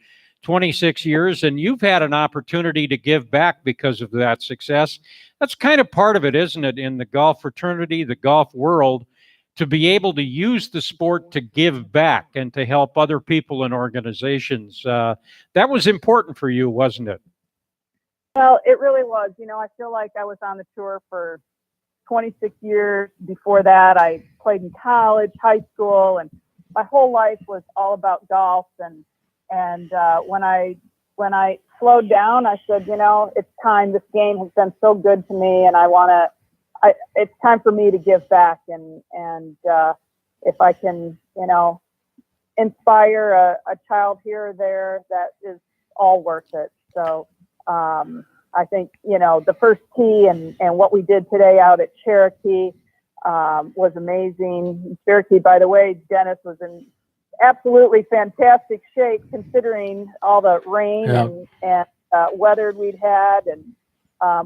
26 years, and you've had an opportunity to give back because of that success. That's kind of part of it, isn't it, in the golf fraternity, the golf world, to be able to use the sport to give back and to help other people and organizations. That was important for you, wasn't it? Well, it really was. You know, I feel like I was on the tour for 26 years. Before that, I played in college, high school, and my whole life was all about golf. And when I slowed down, I said, you know, it's time. This game has been so good to me, and it's time for me to give back. And if I can, you know, inspire a child here or there, that is all worth it. So I think, you know, the First Tee and what we did today out at Cherokee was amazing. Cherokee, by the way, Dennis, was in absolutely fantastic shape considering all the rain and weather we'd had. And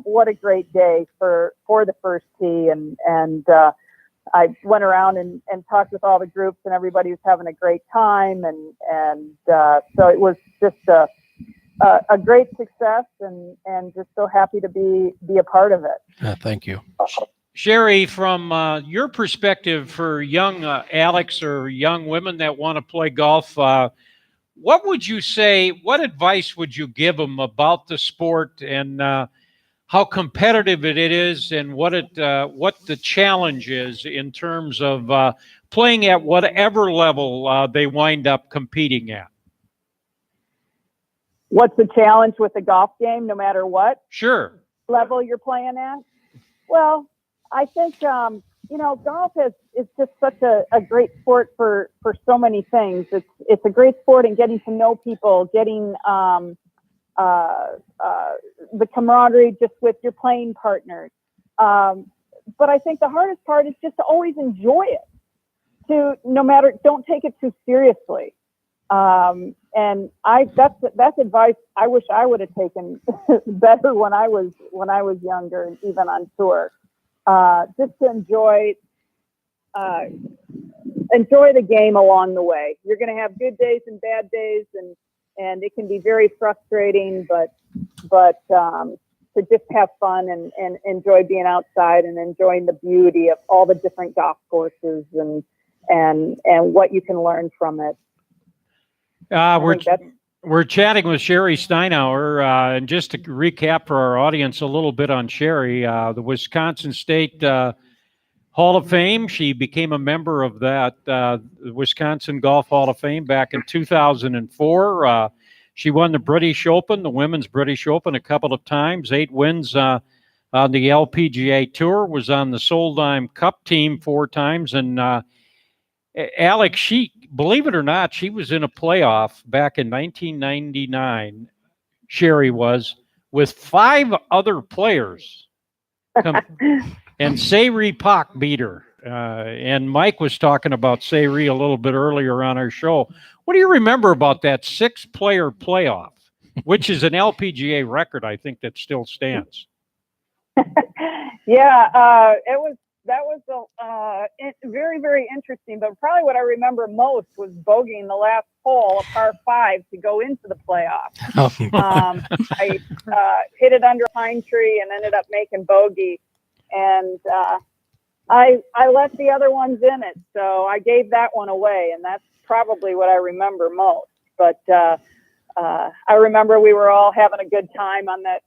what a great day for the First Tee. And I went around and talked with all the groups, and everybody was having a great time. And so it was just a great success, and just so happy to be a part of it. Thank you. Sherry, from your perspective for young Alex or young women that want to play golf, what would you say, what advice would you give them about the sport and how competitive it is and what the challenge is in terms of playing at whatever level they wind up competing at? What's the challenge with the golf game, no matter what Sure. level you're playing at? Well, I think, you know, golf is just such a great sport for so many things. It's a great sport in getting to know people, getting the camaraderie just with your playing partners. But I think the hardest part is just to always enjoy it. Don't take it too seriously. And that's advice I wish I would have taken better when I was younger and even on tour. Just to enjoy the game along the way. You're going to have good days and bad days, and it can be very frustrating, but to just have fun and enjoy being outside and enjoying the beauty of all the different golf courses and what you can learn from it. We're chatting with Sherry Steinauer, and just to recap for our audience a little bit on Sherry, the Wisconsin State Hall of Fame. She became a member of that Wisconsin Golf Hall of Fame back in 2004. She won the British Open, the Women's British Open, a couple of times, 8 wins on the LPGA Tour, was on the Solheim Cup team 4 times, and Alex, she, believe it or not, she was in a playoff back in 1999, Sherry was, with 5 other players. And Sayri Pak beat her. And Mike was talking about Sayri a little bit earlier on our show. What do you remember about that 6-player playoff, which is an LPGA record, I think, that still stands? Yeah, that was very, very interesting. But probably what I remember most was bogeying the last hole, a par 5, to go into the playoff. I hit it under a pine tree and ended up making bogey. And I let the other ones in it. So I gave that one away. And that's probably what I remember most. But I remember we were all having a good time on that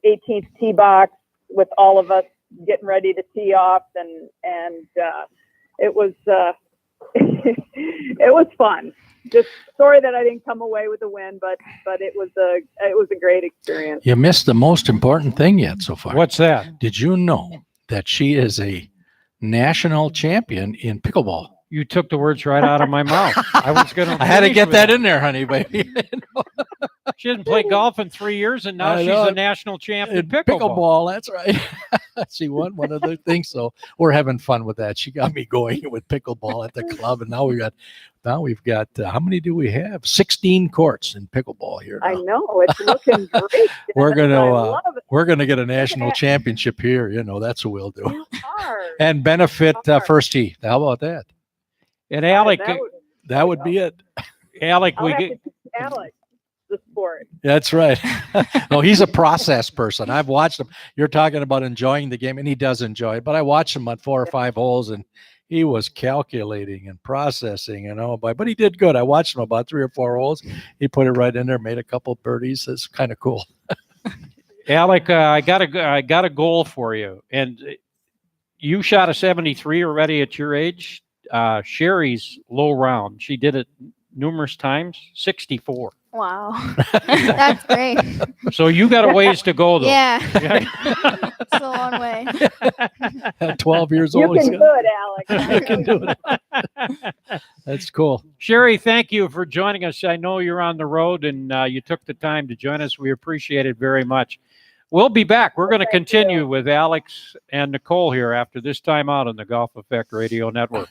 18th tee box with all of us getting ready to tee off, and it was it was fun. Just sorry that I didn't come away with a win, but it was a great experience. You missed the most important thing yet so far. What's that? Did you know that she is a national champion in pickleball? You took the words right out of my mouth. I was going to. I had to get that in there, honey, baby. She hasn't played golf in 3 years, and now she's a national champion in pickleball. That's right. She won one of the things, so we're having fun with that. She got me going with pickleball at the club, and now we've got how many do we have? 16 courts in pickleball here now. I know, it's looking great. We're gonna get a national championship here. You know, that's what we'll do. And benefit First Tee. How about that? And Alec, that would be it. Alec, Alec, the sport. That's right. No, he's a process person. I've watched him. You're talking about enjoying the game, and he does enjoy it. But I watched him on 4 or 5 holes, and he was calculating and processing, but he did good. I watched him about 3 or 4 holes. He put it right in there, made a couple of birdies. It's kind of cool. Alec, I got a goal for you, and you shot a 73 already at your age. Sherry's low round. She did it numerous times. 64. Wow, that's great. So you got a ways to go, though. Yeah, it's a long way. At 12 years old, you can do it, Alex. You can do it. That's cool. Sherry, thank you for joining us. I know you're on the road, and you took the time to join us. We appreciate it very much. We'll be back. We're going to continue with Alex and Nicole here after this time out on the Golf Effect Radio Network.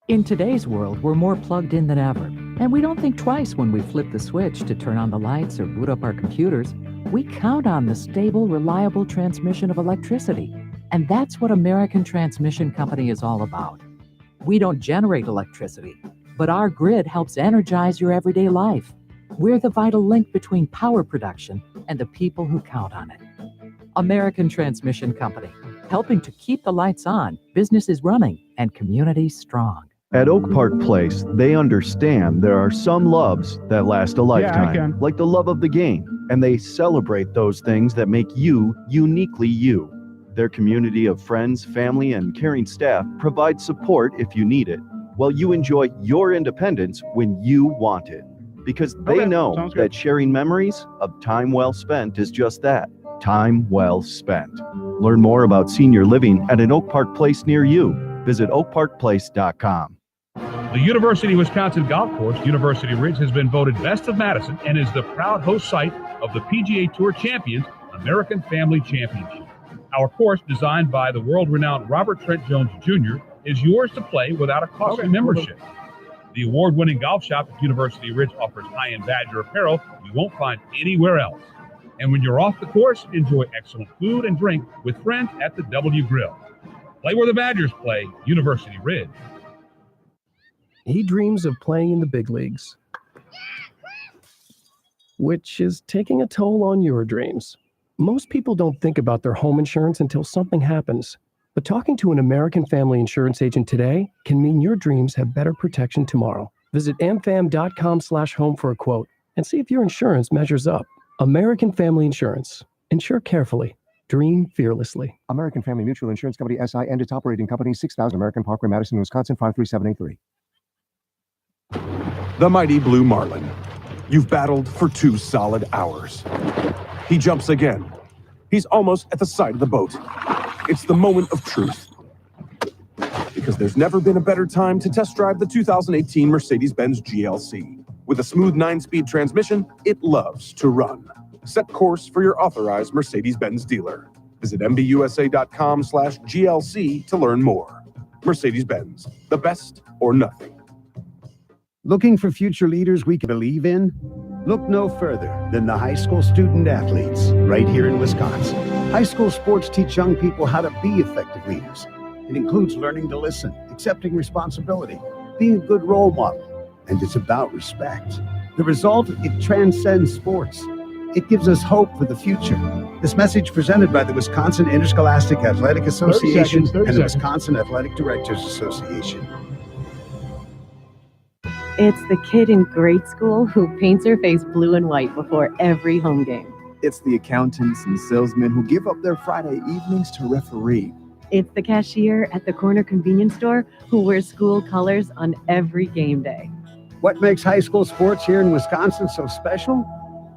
In today's world, we're more plugged in than ever, and we don't think twice when we flip the switch to turn on the lights or boot up our computers. We count on the stable, reliable transmission of electricity, and that's what American Transmission Company is all about. We don't generate electricity, but our grid helps energize your everyday life. We're the vital link between power production and the people who count on it. American Transmission Company, helping to keep the lights on, businesses running, and communities strong. At Oak Park Place, they understand there are some loves that last a lifetime, like the love of the game, and they celebrate those things that make you uniquely you. Their community of friends, family, and caring staff provide support if you need it, while you enjoy your independence when you want it. Because they know that sharing memories of time well spent is just that, time well spent. Learn more about senior living at an Oak Park Place near you. Visit oakparkplace.com. The University of Wisconsin Golf Course, University Ridge, has been voted Best of Madison and is the proud host site of the PGA Tour Champions American Family Championship. Our course, designed by the world-renowned Robert Trent Jones Jr., is yours to play without a costly membership. The award-winning golf shop at University Ridge offers high-end Badger apparel you won't find anywhere else. And when you're off the course, enjoy excellent food and drink with friends at the W Grill. Play where the Badgers play, University Ridge. He dreams of playing in the big leagues, which is taking a toll on your dreams. Most people don't think about their home insurance until something happens. But talking to an American Family Insurance agent today can mean your dreams have better protection tomorrow. Visit amfam.com/home for a quote and see if your insurance measures up. American Family Insurance. Insure carefully. Dream fearlessly. American Family Mutual Insurance Company, SI, and its operating company, 6000 American Parkway, Madison, Wisconsin, 53783. The mighty Blue Marlin. You've battled for 2 solid hours. He jumps again. He's almost at the side of the boat. It's the moment of truth. Because there's never been a better time to test drive the 2018 Mercedes-Benz GLC. With a smooth 9-speed transmission, it loves to run. Set course for your authorized Mercedes-Benz dealer. Visit mbusa.com/GLC to learn more. Mercedes-Benz, the best or nothing. Looking for future leaders we can believe in? Look no further than the high school student athletes right here in Wisconsin. High school sports teach young people how to be effective leaders. It includes learning to listen, accepting responsibility, being a good role model, and it's about respect. The result, it transcends sports. It gives us hope for the future. This message presented by the Wisconsin Interscholastic Athletic Association and the Wisconsin Athletic Directors Association. It's the kid in grade school who paints her face blue and white before every home game. It's the accountants and salesmen who give up their Friday evenings to referee. It's the cashier at the corner convenience store who wears school colors on every game day. What makes high school sports here in Wisconsin so special?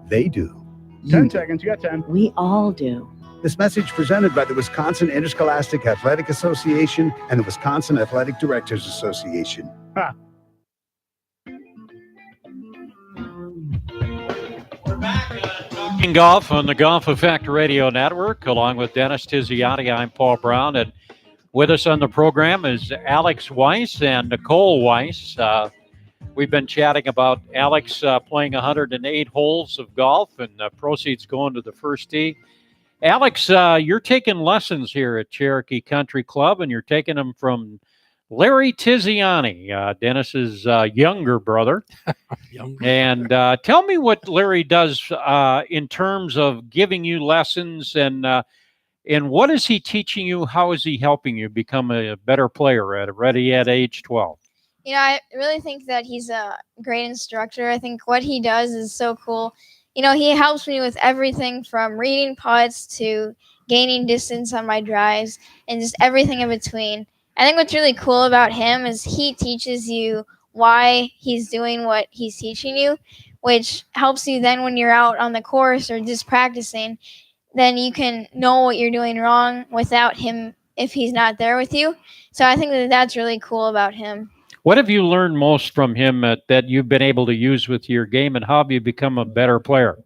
They do. 10 seconds. You got 10. We all do. This message presented by the Wisconsin Interscholastic Athletic Association and the Wisconsin Athletic Directors Association. Talking golf on the Golf Effect Radio Network, along with Dennis Tiziani. I'm Paul Brown, and with us on the program is Alex Weiss and Nicole Weiss. We've been chatting about Alex playing 108 holes of golf, and proceeds going to the first tee. Alex, you're taking lessons here at Cherokee Country Club, and you're taking them from Larry Tiziani, Dennis's younger brother. And tell me what Larry does in terms of giving you lessons, and what is he teaching you? How is he helping you become a better player already at age 12? You know, I really think that he's a great instructor. I think what he does is so cool. You know, he helps me with everything from reading putts to gaining distance on my drives and just everything in between. I think what's really cool about him is he teaches you why he's doing what he's teaching you, which helps you then when you're out on the course or just practicing, then you can know what you're doing wrong without him if he's not there with you. So I think that that's really cool about him. What have you learned most from him that you've been able to use with your game, and how have you become a better player?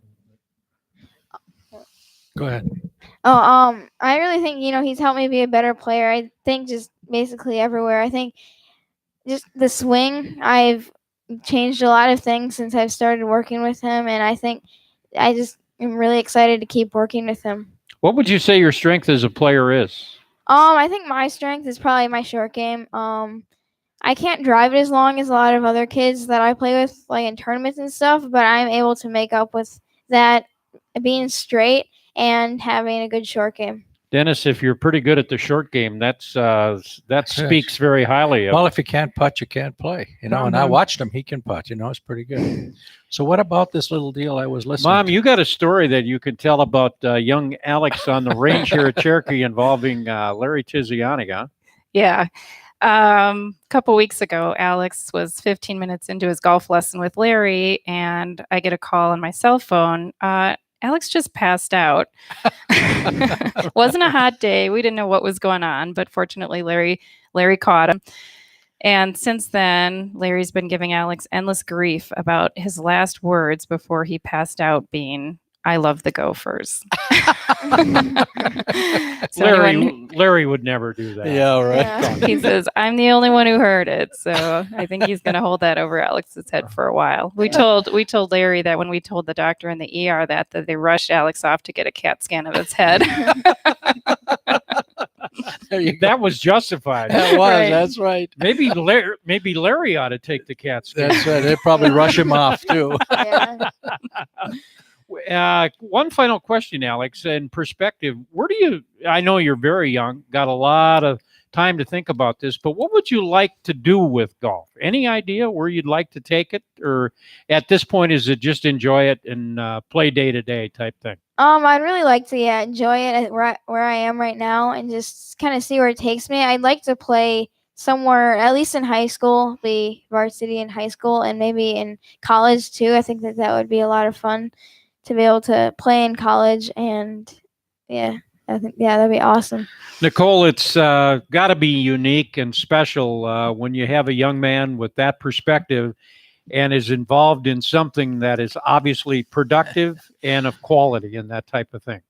Go ahead. I really think, you know, he's helped me be a better player. I think just basically everywhere. I think just the swing, I've changed a lot of things since I've started working with him, and I think I just am really excited to keep working with him. What would you say your strength as a player is? I think my strength is probably my short game. I can't drive it as long as a lot of other kids that I play with, like in tournaments and stuff, but I'm able to make up with that being straight and having a good short game. Dennis, if you're pretty good at the short game, that speaks very highly of. Well, if you can't putt, you can't play. You know, and I watched him; he can putt. You know, it's pretty good. So, what about this little deal I was listening? Mom, to? you got a story that you can tell about young Alex on the range here at Cherokee involving Larry Tiziani, huh? Yeah. A couple weeks ago, Alex was 15 minutes into his golf lesson with Larry, and I get a call on my cell phone. Alex just passed out. Wasn't a hot day. We didn't know what was going on, but fortunately, Larry caught him. And since then, Larry's been giving Alex endless grief about his last words before he passed out being, "I love the Gophers." So Larry would never do that. Yeah, right. Yeah. He says, "I'm the only one who heard it." So I think he's going to hold that over Alex's head for a while. We told Larry that when we told the doctor in the ER that they rushed Alex off to get a CAT scan of his head. That was justified. That was. Right. That's right. Maybe Larry ought to take the CAT scan. That's right. They'd probably rush him off too. Yeah. One final question, Alex. In perspective, I know you're very young, got a lot of time to think about this, but what would you like to do with golf? Any idea where you'd like to take it? Or at this point, is it just enjoy it and play day to day type thing? I'd really like to enjoy it where I am right now and just kind of see where it takes me. I'd like to play somewhere, at least in high school, be varsity in high school, and maybe in college too. I think that would be a lot of fun to be able to play in college, and I think that'd be awesome. Nicole, it's got to be unique and special when you have a young man with that perspective and is involved in something that is obviously productive and of quality and that type of thing.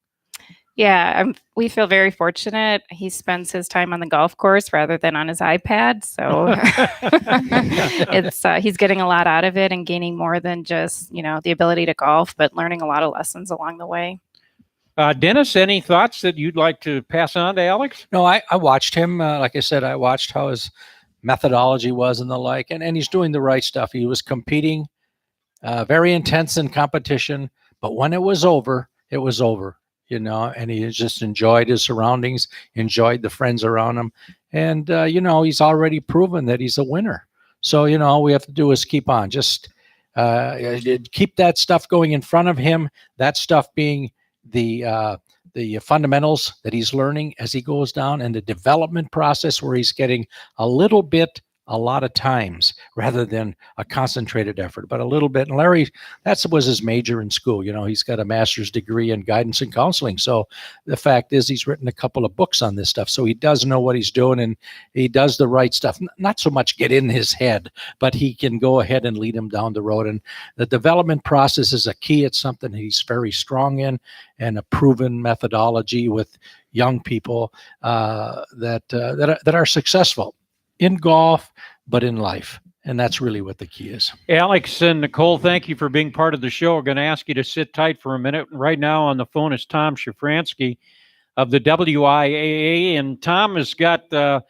Yeah, we feel very fortunate. He spends his time on the golf course rather than on his iPad. So he's getting a lot out of it and gaining more than just, the ability to golf, but learning a lot of lessons along the way. Dennis, any thoughts that you'd like to pass on to Alex? No, I watched him. Like I said, I watched how his methodology was and the like, and he's doing the right stuff. He was competing very intense in competition, but when it was over, it was over. And he just enjoyed his surroundings, enjoyed the friends around him. And, he's already proven that he's a winner. So, all we have to do is keep on. Just keep that stuff going in front of him, that stuff being the fundamentals that he's learning as he goes down, and the development process where he's getting a lot of times rather than a concentrated effort, but a little bit. And Larry, that was his major in school. He's got a master's degree in guidance and counseling. So the fact is he's written a couple of books on this stuff. So he does know what he's doing, and he does the right stuff. Not so much get in his head, but he can go ahead and lead him down the road. And the development process is a key. It's something he's very strong in, and a proven methodology with young people that are successful in golf, but in life. And that's really what the key is. Alex and Nicole, thank you for being part of the show. We're going to ask you to sit tight for a minute. Right now on the phone is Tom Shafransky of the WIAA. And Tom has got a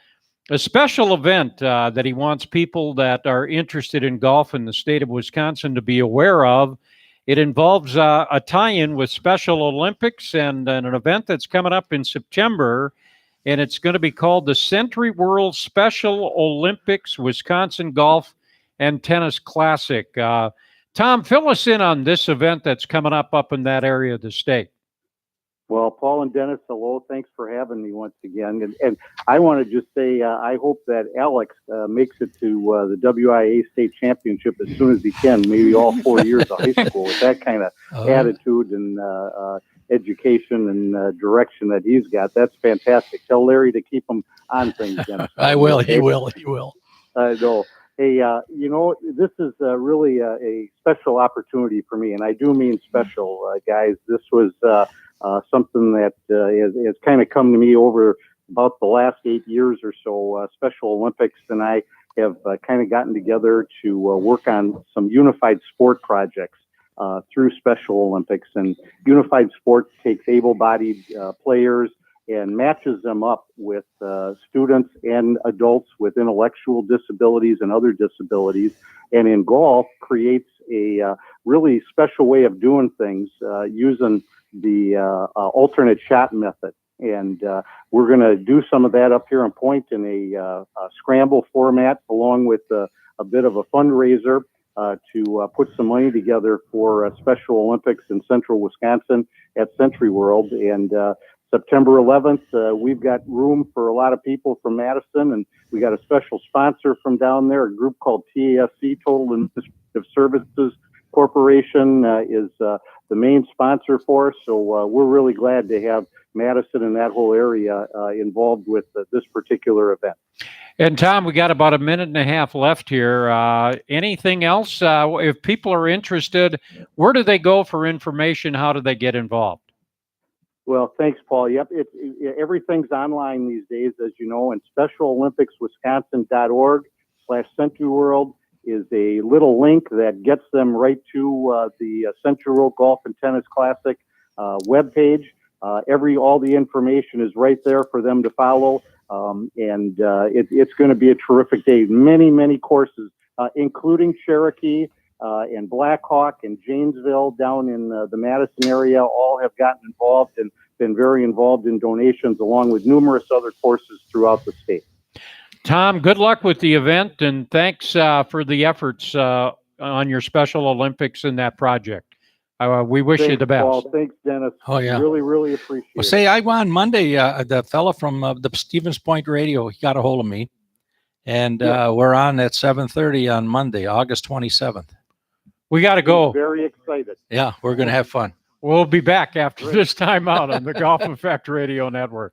special event that he wants people that are interested in golf in the state of Wisconsin to be aware of. It involves a tie-in with Special Olympics and an event that's coming up in September. And it's going to be called the Century World Special Olympics Wisconsin Golf and Tennis Classic. Tom, fill us in on this event that's coming up in that area of the state. Well, Paul and Dennis, hello. Thanks for having me once again. And I want to just say I hope that Alex makes it to the WIA State Championship as soon as he can, maybe all 4 years of high school, with that kind of attitude and education and direction that he's got. That's fantastic. Tell Larry to keep him on things, Dennis. I will. He will. I know. Hey, this is really a special opportunity for me, and I do mean special, guys. This was something that has kind of come to me over about the last 8 years or so. Special Olympics and I have kind of gotten together to work on some unified sport projects through Special Olympics. And unified sport takes able-bodied players and matches them up with students and adults with intellectual disabilities and other disabilities. And in golf, creates a really special way of doing things using the alternate shot method. And we're going to do some of that up here on Point in a scramble format, along with a bit of a fundraiser to put some money together for Special Olympics in central Wisconsin at Century World. And September 11th, we've got room for a lot of people from Madison, and we got a special sponsor from down there, a group called TASC, Total Administrative Services Corporation, is the main sponsor for us. So we're really glad to have Madison and that whole area involved with this particular event. And Tom, we got about a minute and a half left here. Anything else? If people are interested, where do they go for information? How do they get involved? Well, thanks, Paul. Yep, everything's online these days, as you know, and specialolympicswisconsin.org/CenturyWorld is a little link that gets them right to the Century World Golf and Tennis Classic webpage. All the information is right there for them to follow. And it's going to be a terrific day. Many courses, including Cherokee and Blackhawk and Janesville down in the Madison area, all have gotten involved and been very involved in donations, along with numerous other courses throughout the state. Tom, good luck with the event, and thanks for the efforts on your Special Olympics in that project. We wish you the best. Paul. Thanks, Dennis. Oh, yeah. Really appreciate it. Well, say, I on Monday, the fella from the Stevens Point Radio, he got a hold of me, and we're on at 7:30 on Monday, August 27th. We got to go. I'm very excited. Yeah, we're going to have fun. We'll be back after this time out on the Golf Effect Radio Network.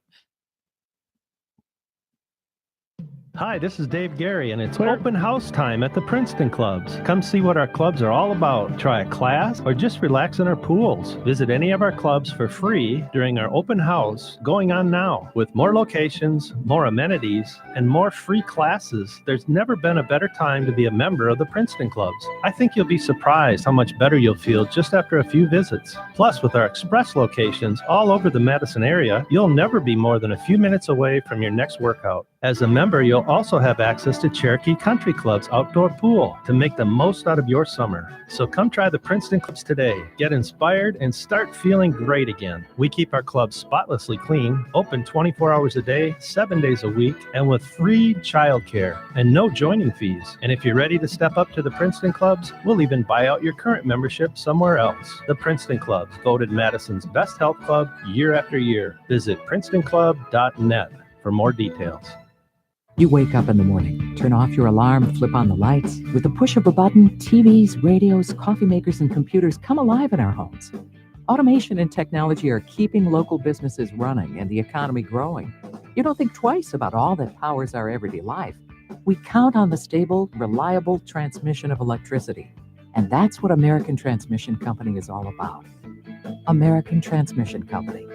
Hi, this is Dave Gary, and it's open house time at the Princeton Clubs. Come see what our clubs are all about. Try a class or just relax in our pools. Visit any of our clubs for free during our open house going on now. With more locations, more amenities, and more free classes, there's never been a better time to be a member of the Princeton Clubs. I think you'll be surprised how much better you'll feel just after a few visits. Plus, with our express locations all over the Madison area, you'll never be more than a few minutes away from your next workout. As a member, you'll also have access to Cherokee Country Club's outdoor pool to make the most out of your summer. So come try the Princeton Clubs today. Get inspired and start feeling great again. We keep our clubs spotlessly clean, open 24 hours a day, 7 days a week, and with free childcare and no joining fees. And if you're ready to step up to the Princeton Clubs, we'll even buy out your current membership somewhere else. The Princeton Clubs, voted Madison's best health club year after year. Visit PrincetonClub.net for more details. You wake up in the morning, turn off your alarm, flip on the lights. With the push of a button, TVs, radios, coffee makers, and computers come alive in our homes. Automation and technology are keeping local businesses running and the economy growing. You don't think twice about all that powers our everyday life. We count on the stable, reliable transmission of electricity. And that's what American Transmission Company is all about. American Transmission Company,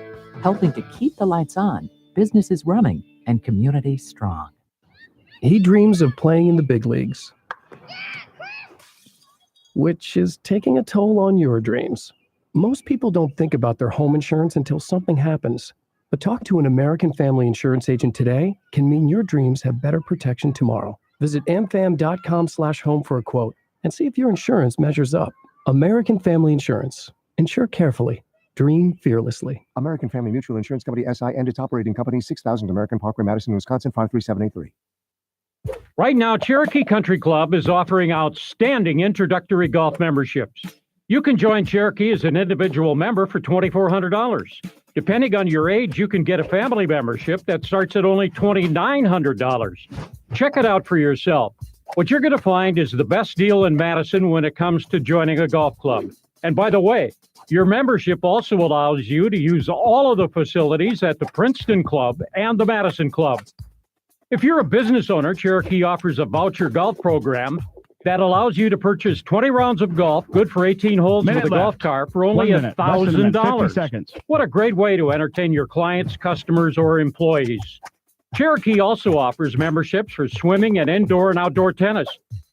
helping to keep the lights on, businesses running, and communities strong. He dreams of playing in the big leagues, which is taking a toll on your dreams. Most people don't think about their home insurance until something happens. But talk to an American Family Insurance agent today can mean your dreams have better protection tomorrow. Visit amfam.com/home for a quote and see if your insurance measures up. American Family Insurance. Insure carefully. Dream fearlessly. American Family Mutual Insurance Company, SI, and its operating company, 6000 American Parkway, Madison, Wisconsin, 53783. Right now, Cherokee Country Club is offering outstanding introductory golf memberships. You can join Cherokee as an individual member for $2,400. Depending on your age, you can get a family membership that starts at only $2,900. Check it out for yourself. What you're going to find is the best deal in Madison when it comes to joining a golf club. And by the way, your membership also allows you to use all of the facilities at the Princeton Club and the Madison Club. If you're a business owner, Cherokee offers a voucher golf program that allows you to purchase 20 rounds of golf, good for 18 holes with a golf cart for only $1,000. What a great way to entertain your clients, customers, or employees. Cherokee also offers memberships for swimming and indoor and outdoor tennis.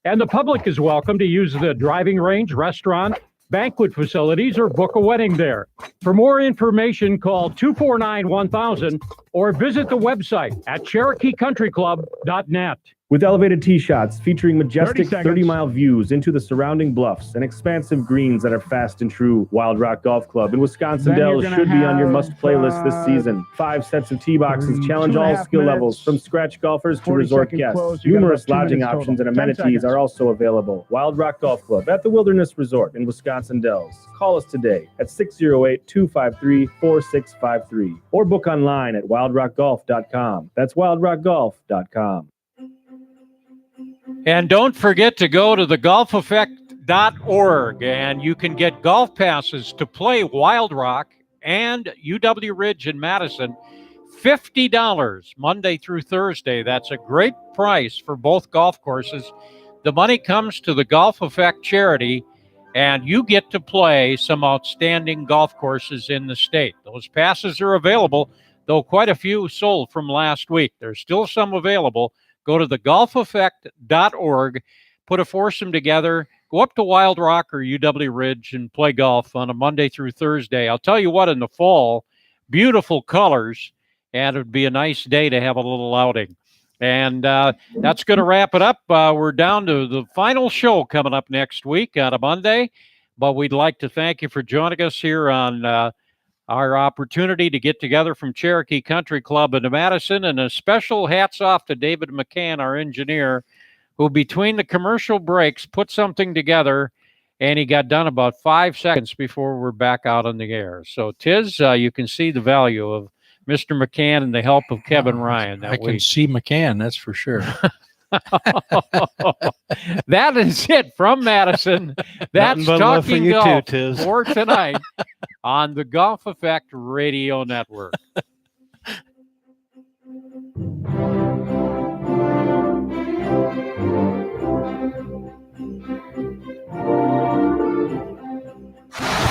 And the public is welcome to use the driving range, restaurant, banquet facilities, or book a wedding there. For more information, call 249-1000 or visit the website at CherokeeCountryClub.net. With elevated tee shots featuring majestic 30-mile views into the surrounding bluffs and expansive greens that are fast and true, Wild Rock Golf Club in Wisconsin Dells should be on your must-play list this season. 5 sets of tee boxes challenge all skill levels, from scratch golfers to resort guests. Numerous lodging options and amenities are also available. Wild Rock Golf Club at the Wilderness Resort in Wisconsin Dells. Call us today at 608-253-4653 or book online at wildrockgolf.com. That's wildrockgolf.com. And don't forget to go to thegolfeffect.org, and you can get golf passes to play Wild Rock and UW Ridge in Madison. $50 Monday through Thursday. That's a great price for both golf courses. The money comes to the Golf Effect charity, and you get to play some outstanding golf courses in the state. Those passes are available, though quite a few sold from last week. There's still some available. Go to thegolfeffect.org, put a foursome together, go up to Wild Rock or UW Ridge and play golf on a Monday through Thursday. I'll tell you what, in the fall, beautiful colors, and it would be a nice day to have a little outing. And that's going to wrap it up. We're down to the final show coming up next week on a Monday, but we'd like to thank you for joining us here on our opportunity to get together from Cherokee Country Club in Madison, and a special hats off to David McCann, our engineer, who between the commercial breaks put something together, and he got done about 5 seconds before we're back out on the air. So, Tiz, you can see the value of Mr. McCann and the help of Kevin Ryan. I can see McCann, that's for sure. That is it from Madison. That's Talking Golf for tonight on the Golf Effect Radio Network.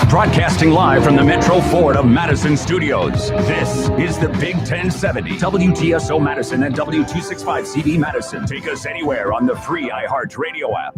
Broadcasting live from the Metro Ford of Madison studios, this is the Big 1070, WTSO Madison and W265CD Madison. Take us anywhere on the free iHeart Radio app.